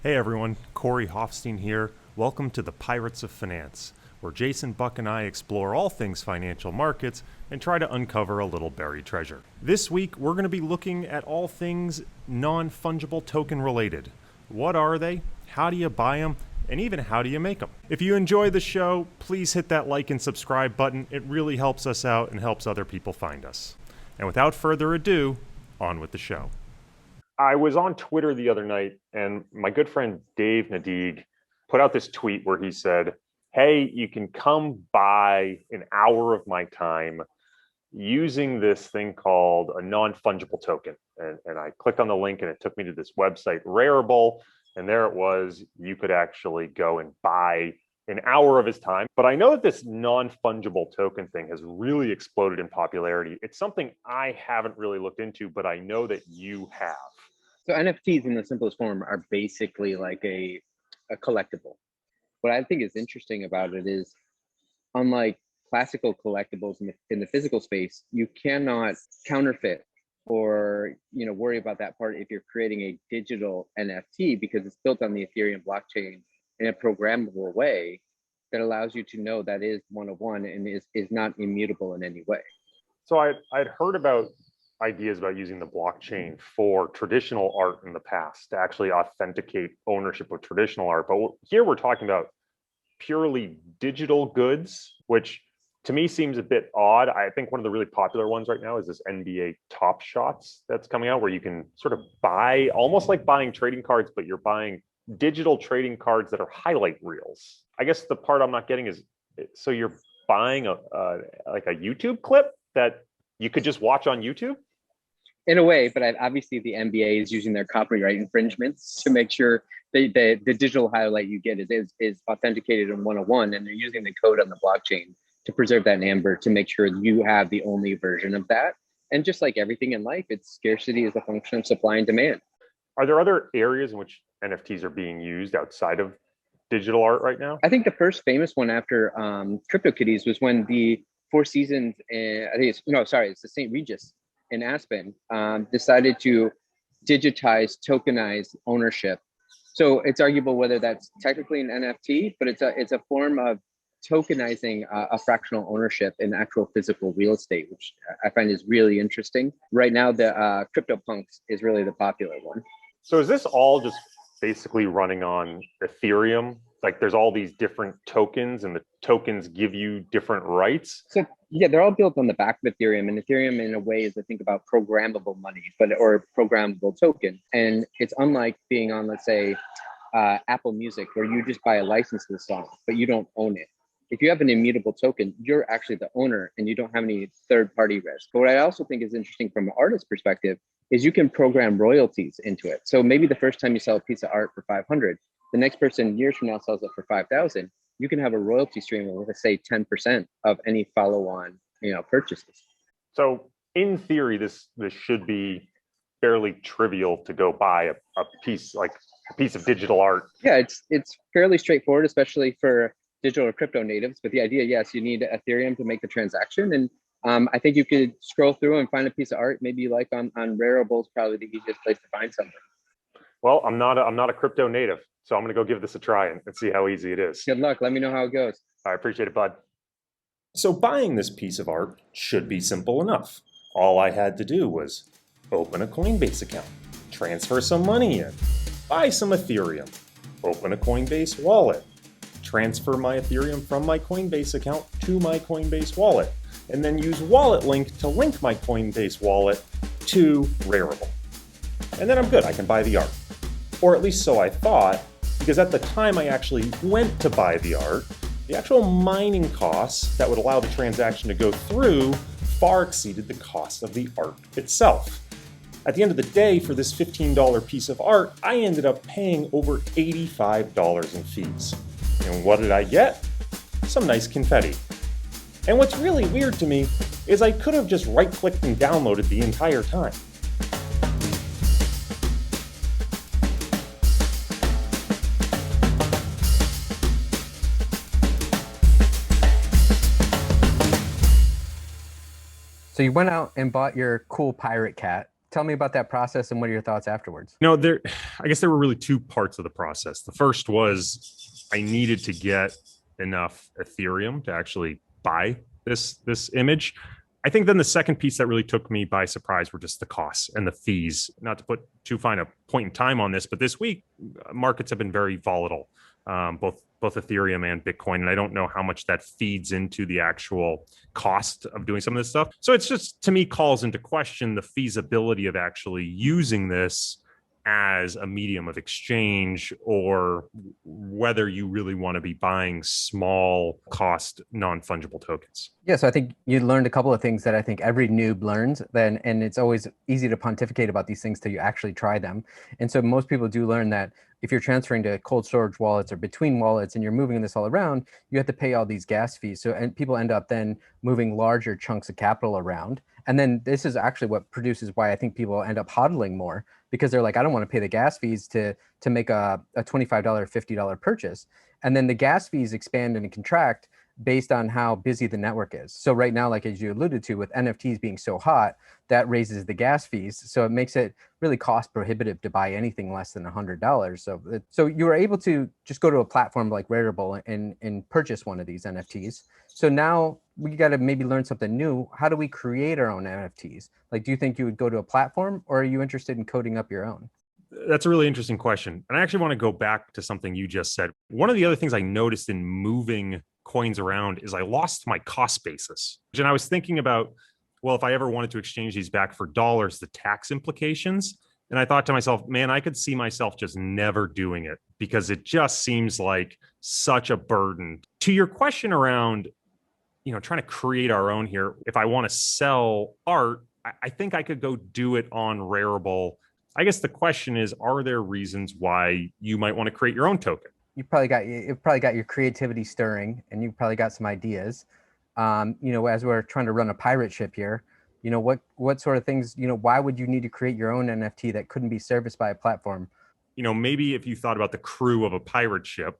Hey everyone, Corey Hoffstein here. Welcome to the Pirates of Finance, where Jason Buck and I explore all things financial markets and try to uncover a little buried treasure. This week, we're going to be looking at all things non-fungible token related. What are they? How do you buy them? And even how do you make them? If you enjoy the show, please hit that like and subscribe button. It really helps us out and helps other people find us. And without further ado, on with the show. I was on Twitter the other night, and my good friend Dave Nadig put out this tweet where he said, hey, you can come buy an hour of my time using this thing called a non-fungible token. And I clicked on the link and it took me to this website, Rarible, and there it was. You could actually go and buy an hour of his time. But I know that this non-fungible token thing has really exploded in popularity. It's something I haven't really looked into, but I know that you have. So NFTs in the simplest form are basically like a collectible. What I think is interesting about it is, unlike classical collectibles in the physical space, you cannot counterfeit or worry about that part if you're creating a digital NFT, because it's built on the Ethereum blockchain in a programmable way that allows you to know that is one of one and is not immutable in any way. So I'd heard about ideas about using the blockchain for traditional art in the past to actually authenticate ownership of traditional art. But here we're talking about purely digital goods, which to me seems a bit odd. I think one of the really popular ones right now is this NBA Top Shots that's coming out, where you can sort of buy, almost like buying trading cards, but you're buying digital trading cards that are highlight reels. I guess the part I'm not getting is, so you're buying like a YouTube clip that you could just watch on YouTube? In a way, but obviously the NBA is using their copyright infringements to make sure the digital highlight you get is authenticated in 101, and they're using the code on the blockchain to preserve that in Amber to make sure you have the only version of that. And just like everything in life, its scarcity is a function of supply and demand. Are there other areas in which NFTs are being used outside of digital art right now? I think the first famous one after CryptoKitties was when the Four Seasons, it's the St. Regis in Aspen, decided to digitize, tokenize ownership. So it's arguable whether that's technically an NFT, but it's a form of tokenizing a fractional ownership in actual physical real estate, which I find is really interesting. Right now, the CryptoPunks is really the popular one. So is this all just basically running on Ethereum? Like there's all these different tokens and the tokens give you different rights? So yeah, they're all built on the back of Ethereum, and Ethereum in a way is, I think, about programmable money, or programmable token. And it's unlike being on, let's say, Apple Music, where you just buy a license to the song, but you don't own it. If you have an immutable token, you're actually the owner and you don't have any third-party risk. But what I also think is interesting from an artist perspective is you can program royalties into it. So maybe the first time you sell a piece of art for 500, the next person years from now sells it for 5,000. You can have a royalty stream of, let's say, 10% of any follow-on, purchases. So in theory, this should be fairly trivial to go buy a piece of digital art. Yeah, it's fairly straightforward, especially for digital or crypto natives. But the idea, yes, you need Ethereum to make the transaction. And I think you could scroll through and find a piece of art maybe you like on Rarible is probably the easiest place to find something. Well, I'm not a crypto native, so I'm going to go give this a try and see how easy it is. Good luck. Let me know how it goes. I appreciate it, bud. So buying this piece of art should be simple enough. All I had to do was open a Coinbase account, transfer some money in, buy some Ethereum, open a Coinbase wallet, transfer my Ethereum from my Coinbase account to my Coinbase wallet, and then use Wallet Link to link my Coinbase wallet to Rarible. And then I'm good, I can buy the art. Or at least so I thought, because at the time I actually went to buy the art, the actual mining costs that would allow the transaction to go through far exceeded the cost of the art itself. At the end of the day, for this $15 piece of art, I ended up paying over $85 in fees. And what did I get? Some nice confetti. And what's really weird to me is I could have just right-clicked and downloaded the entire time. So you went out and bought your cool pirate cat tell me about that process and what are your thoughts afterwards? I guess there were really two parts of the process. The first was I needed to get enough Ethereum to actually buy this image. I think then the second piece that really took me by surprise were just the costs and the fees. Not to put too fine a point in time on this, but this week markets have been very volatile, both Ethereum and Bitcoin. And I don't know how much that feeds into the actual cost of doing some of this stuff. So it's just, to me, calls into question the feasibility of actually using this as a medium of exchange, or whether you really want to be buying small cost non-fungible tokens. Yeah, so I think you learned a couple of things that I think every noob learns then, and it's always easy to pontificate about these things till you actually try them. And so most people do learn that if you're transferring to cold storage wallets or between wallets and you're moving this all around, you have to pay all these gas fees. So, and people end up then moving larger chunks of capital around. And then this is actually what produces why I think people end up hodling more, because they're like, I don't want to pay the gas fees to make a $25, $50 purchase. And then the gas fees expand and contract based on how busy the network is. So right now, like as you alluded to, with NFTs being so hot, that raises the gas fees. So it makes it really cost prohibitive to buy anything less than $100. So you were able to just go to a platform like Rarible and purchase one of these NFTs. So now we got to maybe learn something new. How do we create our own NFTs? Like, do you think you would go to a platform, or are you interested in coding up your own? That's a really interesting question. And I actually want to go back to something you just said. One of the other things I noticed in moving coins around is I lost my cost basis. And I was thinking about, well, if I ever wanted to exchange these back for dollars, the tax implications. And I thought to myself, man, I could see myself just never doing it because it just seems like such a burden. To your question around, trying to create our own here, if I want to sell art, I think I could go do it on Rarible. I guess the question is, are there reasons why you might want to create your own token? You've probably got your creativity stirring, and you've probably got some ideas. As we're trying to run a pirate ship here, what sort of things, why would you need to create your own NFT that couldn't be serviced by a platform? Maybe if you thought about the crew of a pirate ship,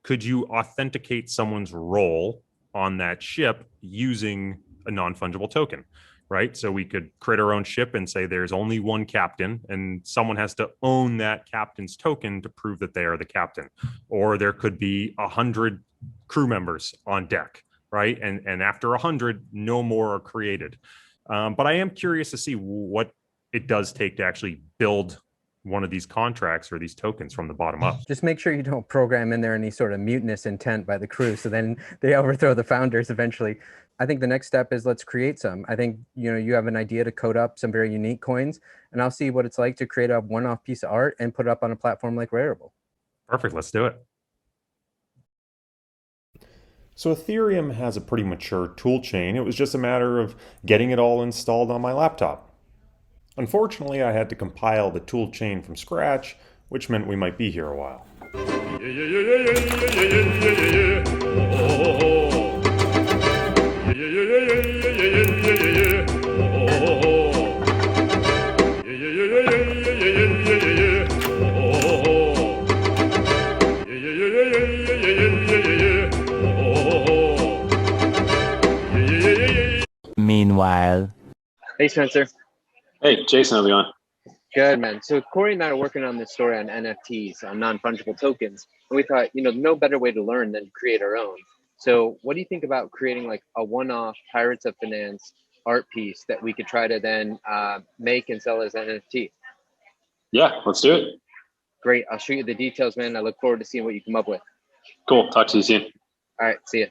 could you authenticate someone's role on that ship using a non-fungible token? Right. So we could create our own ship and say there's only one captain, and someone has to own that captain's token to prove that they are the captain. Or there could be 100 crew members on deck. Right. And after 100, no more are created. But I am curious to see what it does take to actually build one of these contracts or these tokens from the bottom up. Just make sure you don't program in there any sort of mutinous intent by the crew, so then they overthrow the founders eventually. I think the next step is let's create some. I think, you have an idea to code up some very unique coins, and I'll see what it's like to create a one-off piece of art and put it up on a platform like Rarible. Perfect. Let's do it. So Ethereum has a pretty mature tool chain. It was just a matter of getting it all installed on my laptop. Unfortunately, I had to compile the tool chain from scratch, which meant we might be here a while. Meanwhile. Hey, Spencer. Hey, Jason, how's it going? Good, man. So Corey and I are working on this story on NFTs, on non-fungible tokens. And we thought, no better way to learn than to create our own. So what do you think about creating like a one-off Pirates of Finance art piece that we could try to then make and sell as NFT? Yeah, let's do it. Great. I'll shoot you the details, man. I look forward to seeing what you come up with. Cool. Talk to you soon. All right. See ya.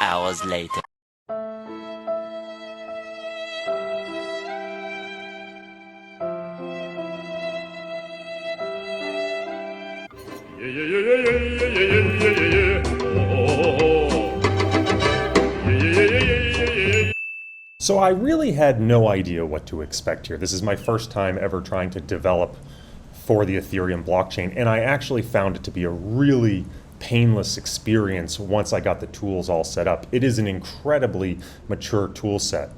hours later. So I really had no idea what to expect here. This is my first time ever trying to develop for the Ethereum blockchain, and I actually found it to be a really painless experience once I got the tools all set up. It is an incredibly mature tool set.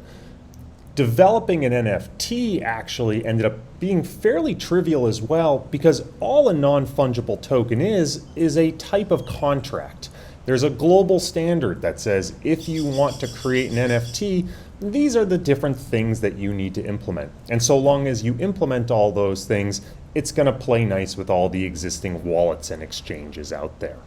Developing an NFT actually ended up being fairly trivial as well, because all a non-fungible token is a type of contract. There's a global standard that says if you want to create an NFT, these are the different things that you need to implement. And so long as you implement all those things, it's going to play nice with all the existing wallets and exchanges out there.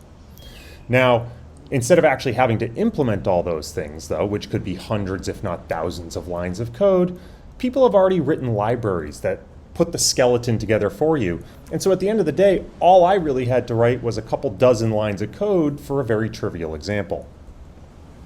Now, instead of actually having to implement all those things, though, which could be hundreds if not thousands of lines of code, people have already written libraries that put the skeleton together for you. And so at the end of the day, all I really had to write was a couple dozen lines of code for a very trivial example.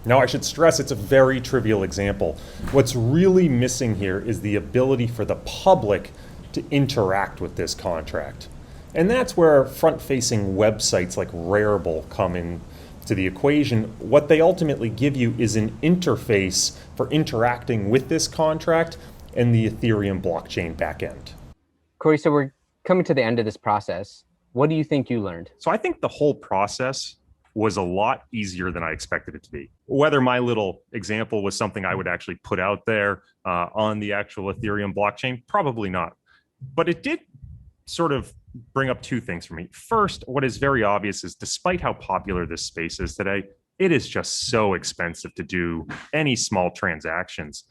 Now, I should stress it's a very trivial example. What's really missing here is the ability for the public to interact with this contract. And that's where front-facing websites like Rarible come into the equation. What they ultimately give you is an interface for interacting with this contract and the Ethereum blockchain backend. Corey, so we're coming to the end of this process. What do you think you learned? So I think the whole process was a lot easier than I expected it to be. Whether my little example was something I would actually put out there on the actual Ethereum blockchain, probably not. But it did sort of bring up two things for me. First, what is very obvious is despite how popular this space is today, it is just so expensive to do any small transactions.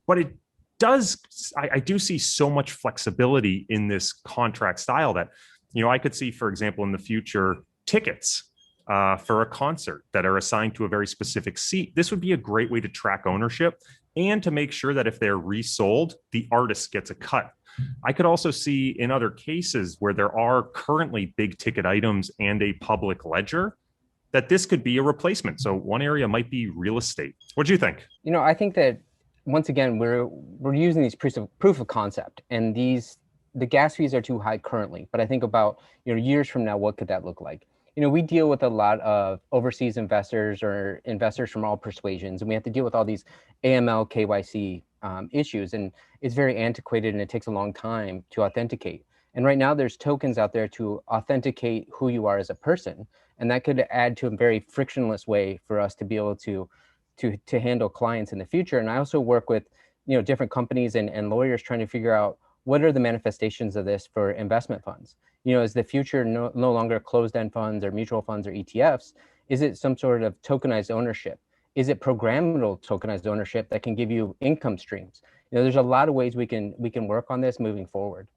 But it does, I do see so much flexibility in this contract style that, I could see, for example, in the future, tickets for a concert that are assigned to a very specific seat. This would be a great way to track ownership and to make sure that if they're resold, the artist gets a cut. I could also see in other cases where there are currently big ticket items and a public ledger, that this could be a replacement. So one area might be real estate. What do you think? I think that once again, we're using these proof of concept, and the gas fees are too high currently. But I think about years from now, what could that look like? We deal with a lot of overseas investors or investors from all persuasions, and we have to deal with all these AML, KYC issues, and it's very antiquated and it takes a long time to authenticate. And right now there's tokens out there to authenticate who you are as a person, and that could add to a very frictionless way for us to be able to handle clients in the future. And I also work with different companies and lawyers trying to figure out what are the manifestations of this for investment funds. Is the future no longer closed-end funds or mutual funds or ETFs? Is it some sort of tokenized ownership? Is it programmable tokenized ownership that can give you income streams? There's a lot of ways we can work on this moving forward.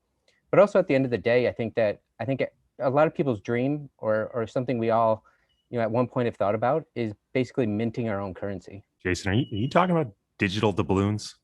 But also at the end of the day, I think a lot of people's dream or something we all at one point have thought about is basically minting our own currency. Jason, are you talking about digital doubloons?